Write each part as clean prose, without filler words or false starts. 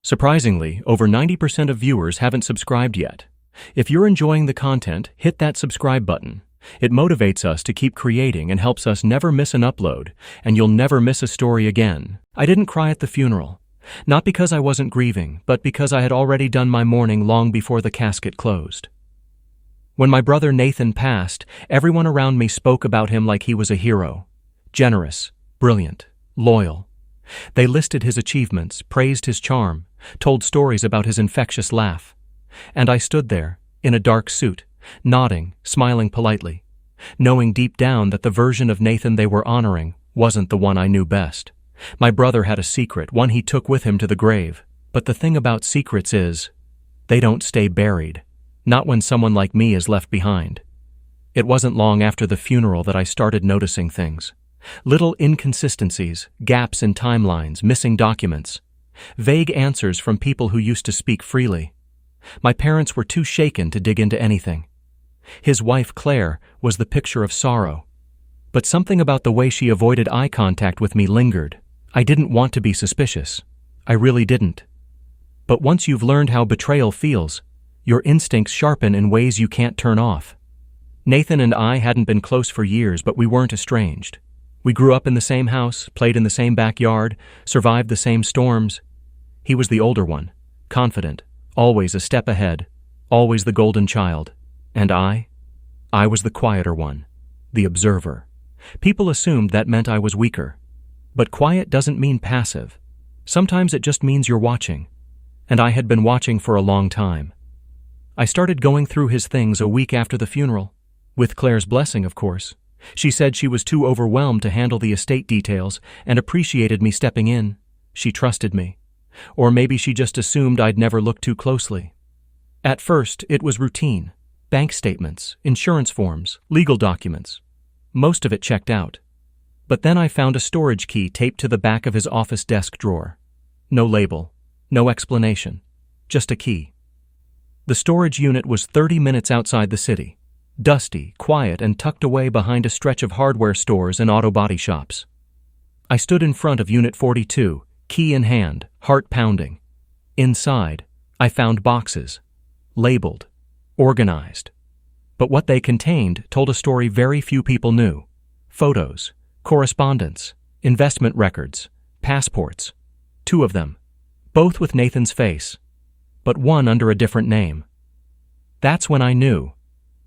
Surprisingly, over 90% of viewers haven't subscribed yet. If you're enjoying the content, hit that subscribe button. It motivates us to keep creating and helps us never miss an upload, and you'll never miss a story again. I didn't cry at the funeral. Not because I wasn't grieving, but because I had already done my mourning long before the casket closed. When my brother Nathan passed, everyone around me spoke about him like he was a hero. Generous, brilliant, loyal. They listed his achievements, praised his charm, told stories about his infectious laugh. And I stood there, in a dark suit, nodding, smiling politely, knowing deep down that the version of Nathan they were honoring wasn't the one I knew best. My brother had a secret, one he took with him to the grave. But the thing about secrets is, they don't stay buried. Not when someone like me is left behind. It wasn't long after the funeral that I started noticing things. Little inconsistencies, gaps in timelines, missing documents. Vague answers from people who used to speak freely. My parents were too shaken to dig into anything. His wife, Claire, was the picture of sorrow. But something about the way she avoided eye contact with me lingered. I didn't want to be suspicious. I really didn't. But once you've learned how betrayal feels, your instincts sharpen in ways you can't turn off. Nathan and I hadn't been close for years, but we weren't estranged. We grew up in the same house, played in the same backyard, survived the same storms. He was the older one, confident, always a step ahead, always the golden child. And I was the quieter one, the observer. People assumed that meant I was weaker. But quiet doesn't mean passive. Sometimes it just means you're watching. And I had been watching for a long time. I started going through his things a week after the funeral. With Claire's blessing, of course. She said she was too overwhelmed to handle the estate details and appreciated me stepping in. She trusted me. Or maybe she just assumed I'd never look too closely. At first, it was routine. Bank statements, insurance forms, legal documents. Most of it checked out. But then I found a storage key taped to the back of his office desk drawer. No label, no explanation, just a key. The storage unit was 30 minutes outside the city, dusty, quiet, and tucked away behind a stretch of hardware stores and auto body shops. I stood in front of Unit 42, key in hand, heart pounding. Inside, I found boxes, labeled, organized. But what they contained told a story very few people knew. Photos, correspondence, investment records, passports. 2 of them, both with Nathan's face, but one under a different name. That's when I knew.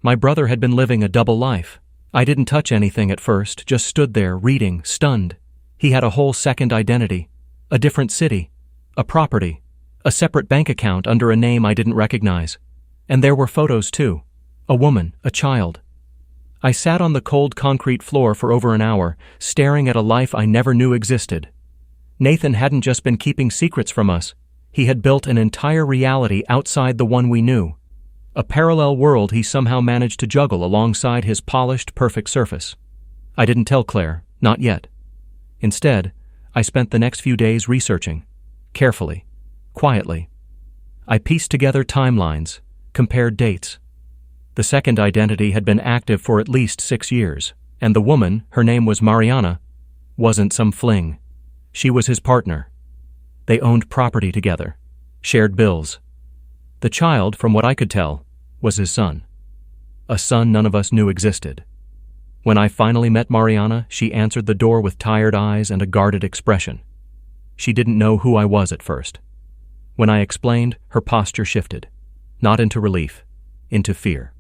My brother had been living a double life. I didn't touch anything at first, just stood there, reading, stunned. He had a whole second identity, a different city, a property, a separate bank account under a name I didn't recognize. And there were photos too. A woman, a child. I sat on the cold concrete floor for over an hour, staring at a life I never knew existed. Nathan hadn't just been keeping secrets from us. He had built an entire reality outside the one we knew. A parallel world he somehow managed to juggle alongside his polished, perfect surface. I didn't tell Claire, not yet. Instead, I spent the next few days researching, carefully, quietly. I pieced together timelines, compared dates. The second identity had been active for at least 6 years, and the woman, her name was Mariana, wasn't some fling. She was his partner. They owned property together, shared bills. The child, from what I could tell, was his son. A son none of us knew existed. When I finally met Mariana, she answered the door with tired eyes and a guarded expression. She didn't know who I was at first. When I explained, her posture shifted, not into relief, into fear.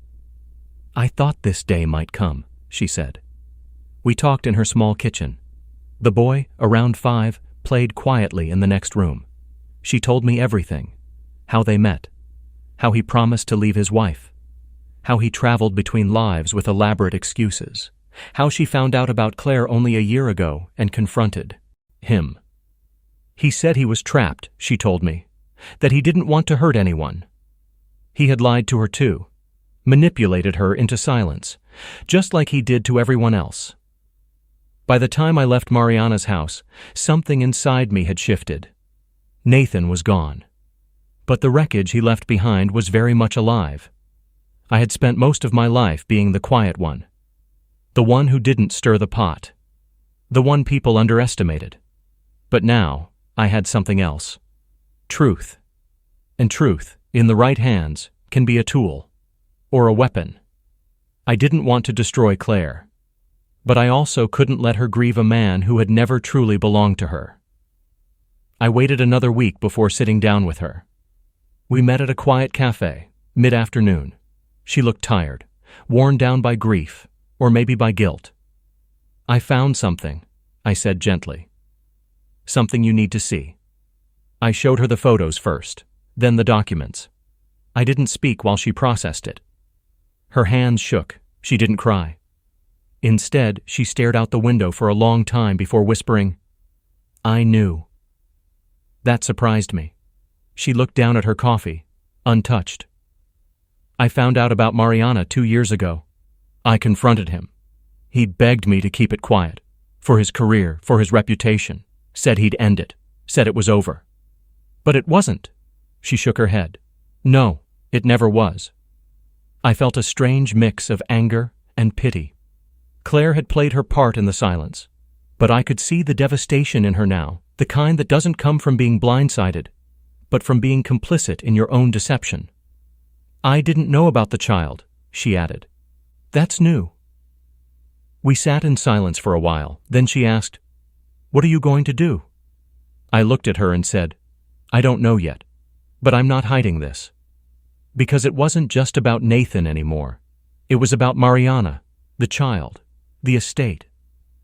"I thought this day might come," she said. We talked in her small kitchen. The boy, around 5, played quietly in the next room. She told me everything. How they met. How he promised to leave his wife. How he traveled between lives with elaborate excuses. How she found out about Claire only a year ago and confronted him. He said he was trapped, she told me. That he didn't want to hurt anyone. He had lied to her too. Manipulated her into silence, just like he did to everyone else. By the time I left Mariana's house, something inside me had shifted. Nathan was gone. But the wreckage he left behind was very much alive. I had spent most of my life being the quiet one. The one who didn't stir the pot. The one people underestimated. But now, I had something else. Truth. And truth, in the right hands, can be a tool. Or a weapon. I didn't want to destroy Claire. But I also couldn't let her grieve a man who had never truly belonged to her. I waited another week before sitting down with her. We met at a quiet cafe, mid-afternoon. She looked tired, worn down by grief, or maybe by guilt. I found something, I said gently. Something you need to see. I showed her the photos first, then the documents. I didn't speak while she processed it. Her hands shook. She didn't cry. Instead, she stared out the window for a long time before whispering, "I knew." That surprised me. She looked down at her coffee, untouched. I found out about Mariana 2 years ago. I confronted him. He begged me to keep it quiet. For his career, for his reputation. Said he'd end it. Said it was over. But it wasn't. She shook her head. No, it never was. I felt a strange mix of anger and pity. Claire had played her part in the silence, but I could see the devastation in her now, the kind that doesn't come from being blindsided, but from being complicit in your own deception. I didn't know about the child, she added. That's new. We sat in silence for a while, then she asked, "What are you going to do?" I looked at her and said, "I don't know yet, but I'm not hiding this." Because it wasn't just about Nathan anymore. It was about Mariana, the child, the estate,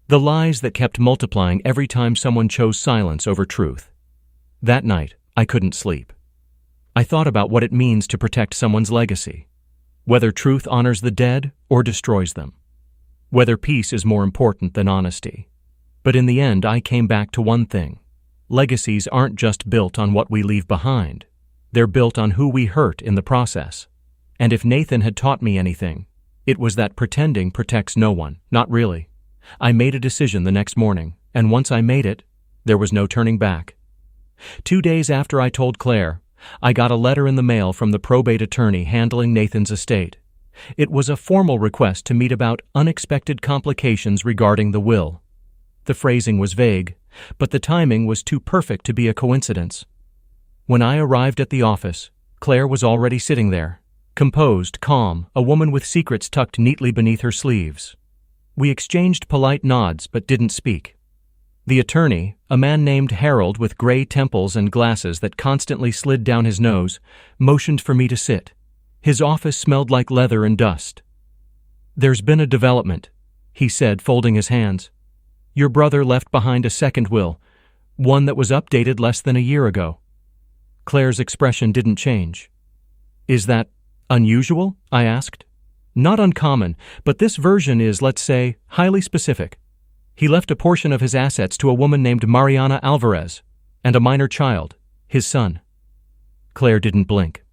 the lies that kept multiplying every time someone chose silence over truth. That night, I couldn't sleep. I thought about what it means to protect someone's legacy, whether truth honors the dead or destroys them, whether peace is more important than honesty. But in the end, I came back to one thing. Legacies aren't just built on what we leave behind. They're built on who we hurt in the process. And if Nathan had taught me anything, it was that pretending protects no one, not really. I made a decision the next morning, and once I made it, there was no turning back. 2 days after I told Claire, I got a letter in the mail from the probate attorney handling Nathan's estate. It was a formal request to meet about unexpected complications regarding the will. The phrasing was vague, but the timing was too perfect to be a coincidence. When I arrived at the office, Claire was already sitting there, composed, calm, a woman with secrets tucked neatly beneath her sleeves. We exchanged polite nods but didn't speak. The attorney, a man named Harold with gray temples and glasses that constantly slid down his nose, motioned for me to sit. His office smelled like leather and dust. "There's been a development," he said, folding his hands. "Your brother left behind a second will, one that was updated less than a year ago." Claire's expression didn't change. "Is that unusual?" I asked. "Not uncommon, but this version is, let's say, highly specific. He left a portion of his assets to a woman named Mariana Alvarez and a minor child, his son." Claire didn't blink.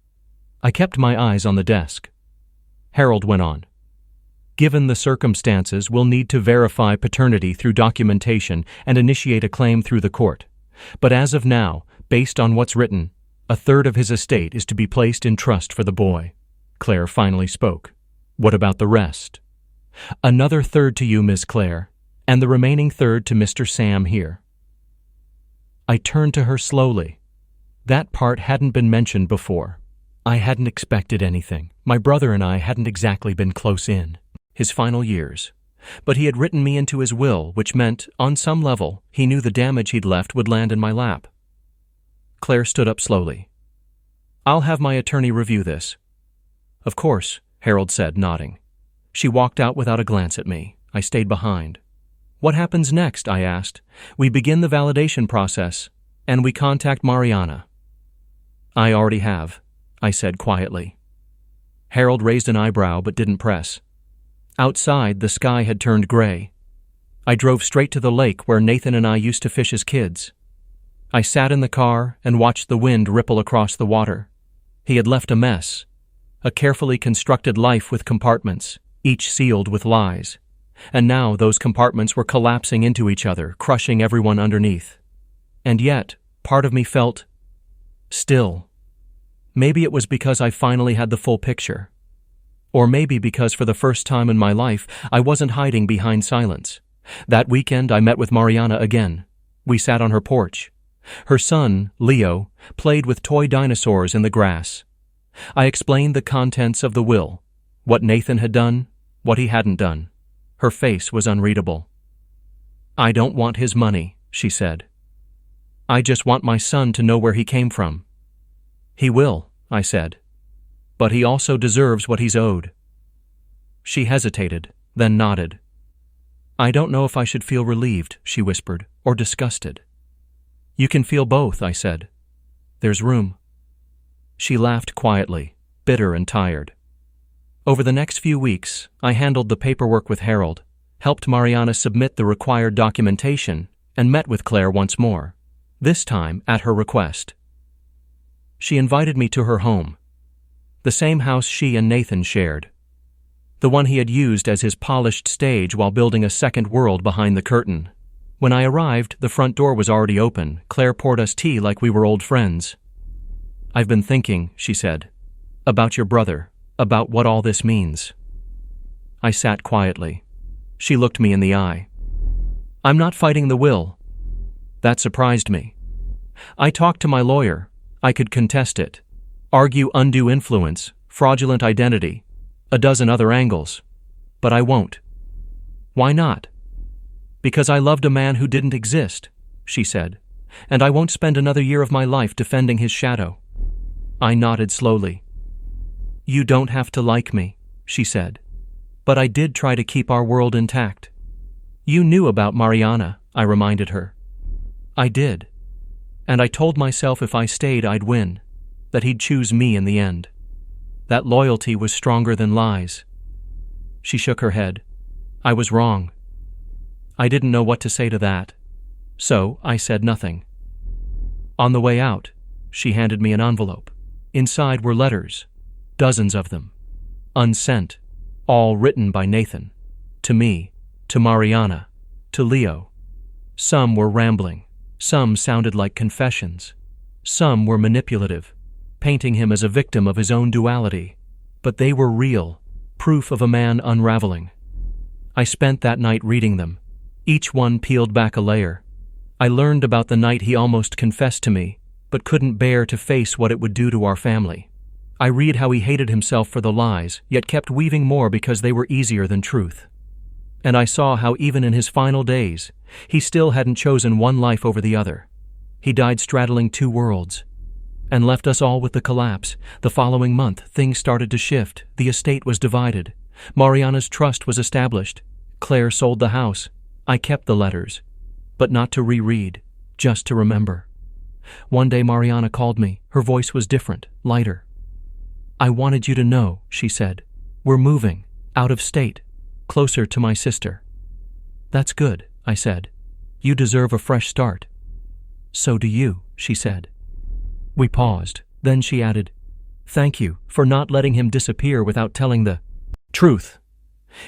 I kept my eyes on the desk. Harold went on. "Given the circumstances, we'll need to verify paternity through documentation and initiate a claim through the court. But as of now, based on what's written, 1/3 of his estate is to be placed in trust for the boy." Claire finally spoke. "What about the rest?" "Another 1/3 to you, Miss Claire, and the remaining 1/3 to Mr. Sam here." I turned to her slowly. That part hadn't been mentioned before. I hadn't expected anything. My brother and I hadn't exactly been close in his final years. But he had written me into his will, which meant, on some level, he knew the damage he'd left would land in my lap. Claire stood up slowly. "I'll have my attorney review this." "Of course," Harold said, nodding. She walked out without a glance at me. I stayed behind. "What happens next?" I asked. "We begin the validation process, and we contact Mariana." "I already have," I said quietly. Harold raised an eyebrow but didn't press. Outside, the sky had turned gray. I drove straight to the lake where Nathan and I used to fish as kids. I sat in the car and watched the wind ripple across the water. He had left a mess, a carefully constructed life with compartments, each sealed with lies. And now those compartments were collapsing into each other, crushing everyone underneath. And yet, part of me felt still. Maybe it was because I finally had the full picture. Or maybe because for the first time in my life, I wasn't hiding behind silence. That weekend, I met with Mariana again. We sat on her porch. Her son, Leo, played with toy dinosaurs in the grass. I explained the contents of the will, what Nathan had done, what he hadn't done. Her face was unreadable. "I don't want his money," she said. "I just want my son to know where he came from." "He will," I said. "But he also deserves what he's owed." She hesitated, then nodded. "I don't know if I should feel relieved," she whispered, "or disgusted." "You can feel both," I said. "There's room." She laughed quietly, bitter and tired. Over the next few weeks, I handled the paperwork with Harold, helped Mariana submit the required documentation, and met with Claire once more, this time at her request. She invited me to her home, the same house she and Nathan shared, the one he had used as his polished stage while building a second world behind the curtain. When I arrived, the front door was already open. Claire poured us tea like we were old friends. "I've been thinking," she said, "about your brother, about what all this means." I sat quietly. She looked me in the eye. "I'm not fighting the will." That surprised me. "I talked to my lawyer. I could contest it, argue undue influence, fraudulent identity, a dozen other angles. But I won't." "Why not?" "Because I loved a man who didn't exist," she said, "and I won't spend another year of my life defending his shadow." I nodded slowly. "You don't have to like me," she said, "but I did try to keep our world intact." "You knew about Mariana," I reminded her. "I did. And I told myself if I stayed I'd win, that he'd choose me in the end. That loyalty was stronger than lies." She shook her head. "I was wrong." I didn't know what to say to that, so I said nothing. On the way out, she handed me an envelope. Inside were letters, dozens of them, unsent, all written by Nathan, to me, to Mariana, to Leo. Some were rambling, some sounded like confessions, some were manipulative, painting him as a victim of his own duality, but they were real, proof of a man unraveling. I spent that night reading them. Each one peeled back a layer. I learned about the night he almost confessed to me, but couldn't bear to face what it would do to our family. I read how he hated himself for the lies, yet kept weaving more because they were easier than truth. And I saw how even in his final days, he still hadn't chosen one life over the other. He died straddling two worlds, and left us all with the collapse. The following month, things started to shift. The estate was divided. Mariana's trust was established. Claire sold the house. I kept the letters, but not to reread, just to remember. One day Mariana called me. Her voice was different, lighter. "I wanted you to know," she said. "We're moving, out of state, closer to my sister." "That's good," I said. "You deserve a fresh start." "So do you," she said. We paused. Then she added, "Thank you for not letting him disappear without telling the truth."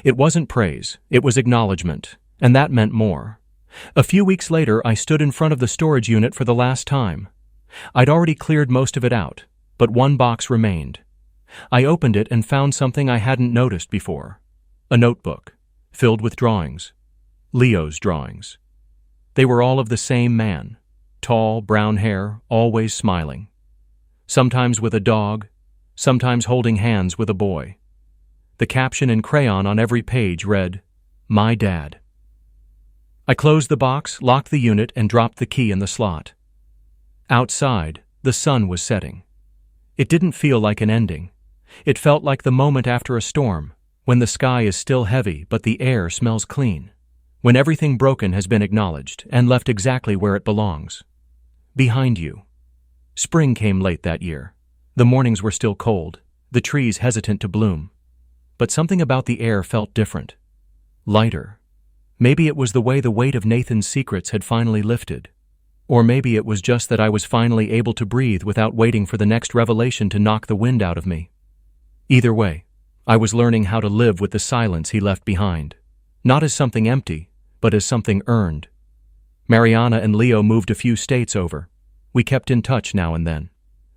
It wasn't praise, it was acknowledgement. And that meant more. A few weeks later, I stood in front of the storage unit for the last time. I'd already cleared most of it out, but one box remained. I opened it and found something I hadn't noticed before. A notebook, filled with drawings. Leo's drawings. They were all of the same man. Tall, brown hair, always smiling. Sometimes with a dog, sometimes holding hands with a boy. The caption in crayon on every page read, "My Dad." I closed the box, locked the unit, and dropped the key in the slot. Outside, the sun was setting. It didn't feel like an ending. It felt like the moment after a storm, when the sky is still heavy but the air smells clean, when everything broken has been acknowledged and left exactly where it belongs. Behind you. Spring came late that year. The mornings were still cold, the trees hesitant to bloom. But something about the air felt different. Lighter. Maybe it was the way the weight of Nathan's secrets had finally lifted. Or maybe it was just that I was finally able to breathe without waiting for the next revelation to knock the wind out of me. Either way, I was learning how to live with the silence he left behind. Not as something empty, but as something earned. Mariana and Leo moved a few states over. We kept in touch now and then.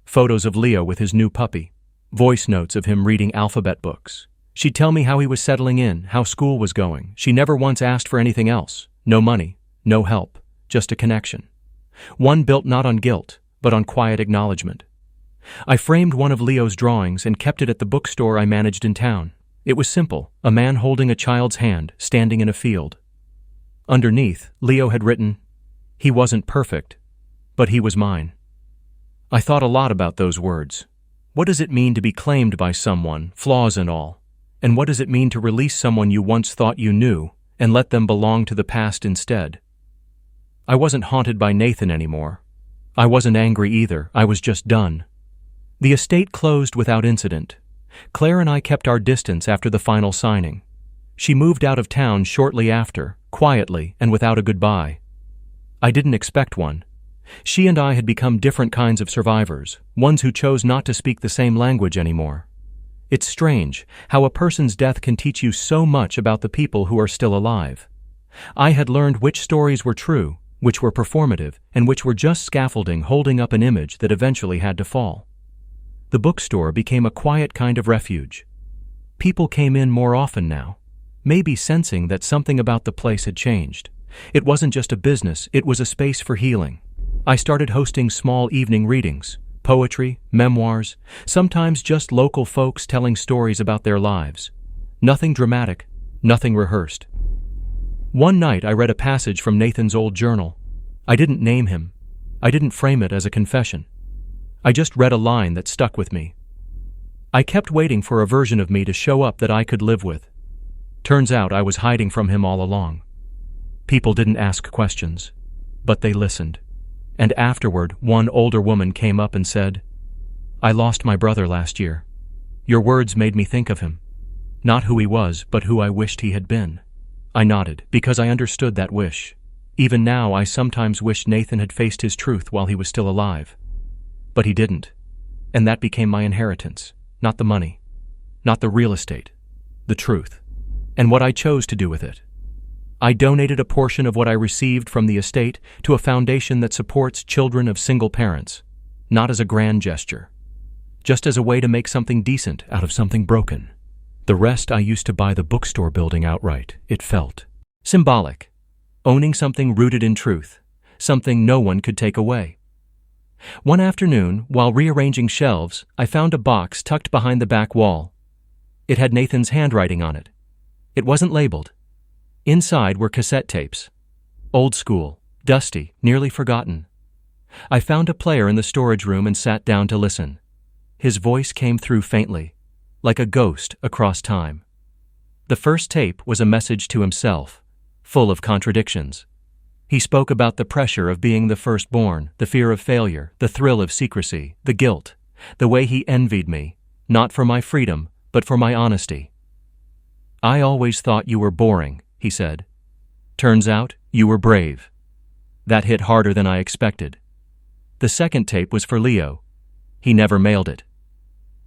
Photos of Leo with his new puppy. Voice notes of him reading alphabet books. She'd tell me how he was settling in, how school was going. She never once asked for anything else. No money, no help, just a connection. one built not on guilt, but on quiet acknowledgement. I framed one of Leo's drawings and kept it at the bookstore I managed in town. It was simple, a man holding a child's hand, standing in a field. Underneath, Leo had written, "He wasn't perfect, but he was mine." I thought a lot about those words. What does it mean to be claimed by someone, flaws and all? And what does it mean to release someone you once thought you knew and let them belong to the past instead? I wasn't haunted by Nathan anymore. I wasn't angry either, I was just done. The estate closed without incident. Claire and I kept our distance after the final signing. She moved out of town shortly after, quietly and without a goodbye. I didn't expect one. She and I had become different kinds of survivors, ones who chose not to speak the same language anymore. It's strange how a person's death can teach you so much about the people who are still alive. I had learned which stories were true, which were performative, and which were just scaffolding holding up an image that eventually had to fall. The bookstore became a quiet kind of refuge. People came in more often now, maybe sensing that something about the place had changed. It wasn't just a business, it was a space for healing. I started hosting small evening readings, poetry, memoirs, sometimes just local folks telling stories about their lives. Nothing dramatic, nothing rehearsed. One night I read a passage from Nathan's old journal. I didn't name him. I didn't frame it as a confession. I just read a line that stuck with me. I kept waiting for a version of me to show up that I could live with. Turns out I was hiding from him all along. People didn't ask questions, but they listened. And afterward, one older woman came up and said, "I lost my brother last year. Your words made me think of him. Not who he was, but who I wished he had been." I nodded, because I understood that wish. Even now, I sometimes wish Nathan had faced his truth while he was still alive. But he didn't. And that became my inheritance. Not the money. Not the real estate. The truth. And what I chose to do with it. I donated a portion of what I received from the estate to a foundation that supports children of single parents. Not as a grand gesture. Just as a way to make something decent out of something broken. The rest I used to buy the bookstore building outright. It felt symbolic. Owning something rooted in truth. Something no one could take away. One afternoon, while rearranging shelves, I found a box tucked behind the back wall. It had Nathan's handwriting on it. It wasn't labeled. Inside were cassette tapes. Old school, dusty, nearly forgotten. I found a player in the storage room and sat down to listen. His voice came through faintly, like a ghost across time. The first tape was a message to himself, full of contradictions. He spoke about the pressure of being the firstborn, the fear of failure, the thrill of secrecy, the guilt, the way he envied me, not for my freedom, but for my honesty. "I always thought you were boring," he said. "Turns out, you were brave." That hit harder than I expected. The second tape was for Leo. He never mailed it.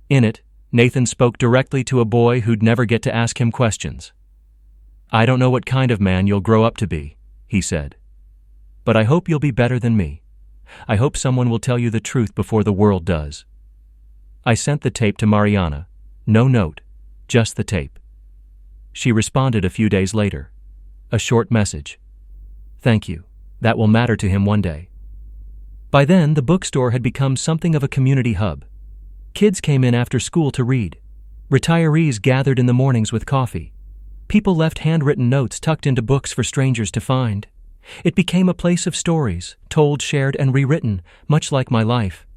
In it, Nathan spoke directly to a boy who'd never get to ask him questions. "I don't know what kind of man you'll grow up to be," he said. "But I hope you'll be better than me. I hope someone will tell you the truth before the world does." I sent the tape to Mariana. No note, just the tape. She responded a few days later. A short message. "Thank you. That will matter to him one day." By then, the bookstore had become something of a community hub. Kids came in after school to read. Retirees gathered in the mornings with coffee. People left handwritten notes tucked into books for strangers to find. It became a place of stories, told, shared, and rewritten, much like my life.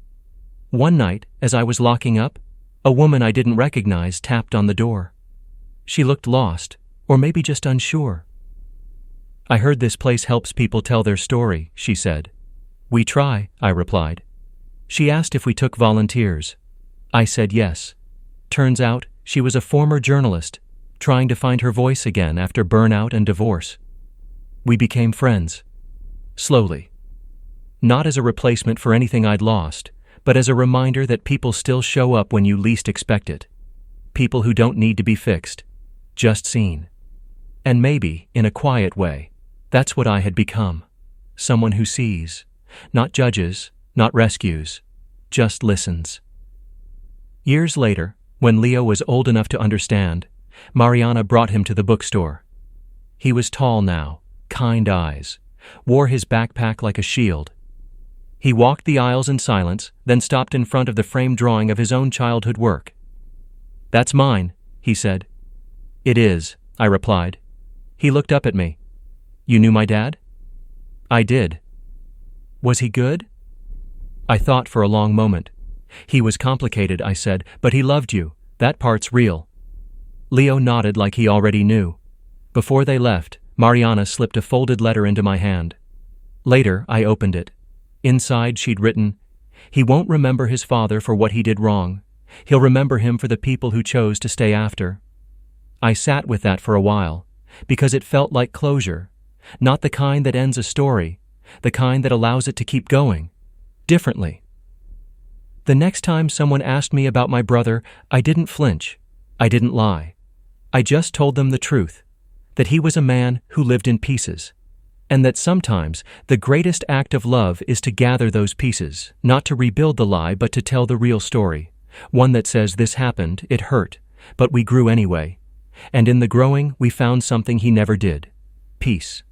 One night, as I was locking up, a woman I didn't recognize tapped on the door. She looked lost, or maybe just unsure. "I heard this place helps people tell their story," she said. "We try," I replied. She asked if we took volunteers. I said yes. Turns out, she was a former journalist, trying to find her voice again after burnout and divorce. We became friends. Slowly. Not as a replacement for anything I'd lost, but as a reminder that people still show up when you least expect it. People who don't need to be fixed, just seen. And maybe, in a quiet way, that's what I had become. Someone who sees, not judges, not rescues, just listens. Years later, when Leo was old enough to understand, Mariana brought him to the bookstore. He was tall now, kind eyes, wore his backpack like a shield, He walked the aisles in silence, then stopped in front of the framed drawing of his own childhood work. "That's mine," he said. "It is," I replied. He looked up at me. "You knew my dad?" "I did." "Was he good?" I thought for a long moment. "He was complicated," I said, "but he loved you. That part's real." Leo nodded like he already knew. Before they left, Mariana slipped a folded letter into my hand. Later, I opened it. Inside, she'd written, "He won't remember his father for what he did wrong. He'll remember him for the people who chose to stay after." I sat with that for a while, because it felt like closure. Not the kind that ends a story, the kind that allows it to keep going. Differently. The next time someone asked me about my brother, I didn't flinch. I didn't lie. I just told them the truth, that he was a man who lived in pieces, and that sometimes the greatest act of love is to gather those pieces, not to rebuild the lie but to tell the real story, one that says this happened, it hurt, but we grew anyway, and in the growing we found something he never did: peace.